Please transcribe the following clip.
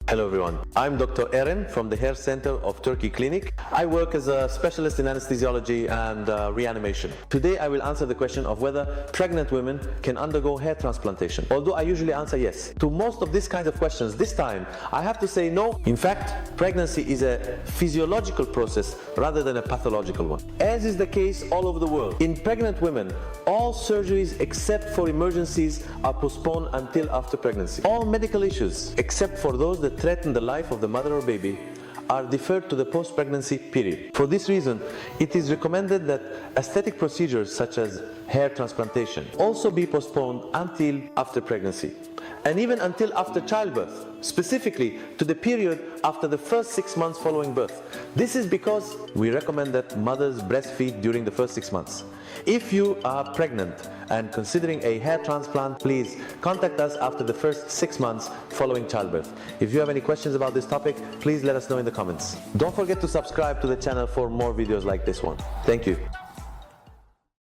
Hello everyone, I'm Dr. Eren from the Hair Center of Turkey Clinic. I work as a specialist in anesthesiology and reanimation. Today I will answer the question of whether pregnant women can undergo hair transplantation. Although I usually answer yes. To most of these kinds of questions, this time I have to say no. In fact, pregnancy is a physiological process rather than a pathological one. As is the case all over the world. In pregnant women, all surgeries except for emergencies are postponed until after pregnancy. All medical issues, except for those that threaten the life of the mother or baby, are deferred to the post-pregnancy period. For this reason, it is recommended that aesthetic procedures such as hair transplantation also be postponed until after pregnancy, and even until after childbirth, specifically to the period after the first 6 months following birth. This is because we recommend that mothers breastfeed during the first 6 months. If you are pregnant and considering a hair transplant, please contact us after the first 6 months following childbirth. If you have any questions about this topic, please let us know in the comments. Don't forget to subscribe to the channel for more videos like this one. Thank you.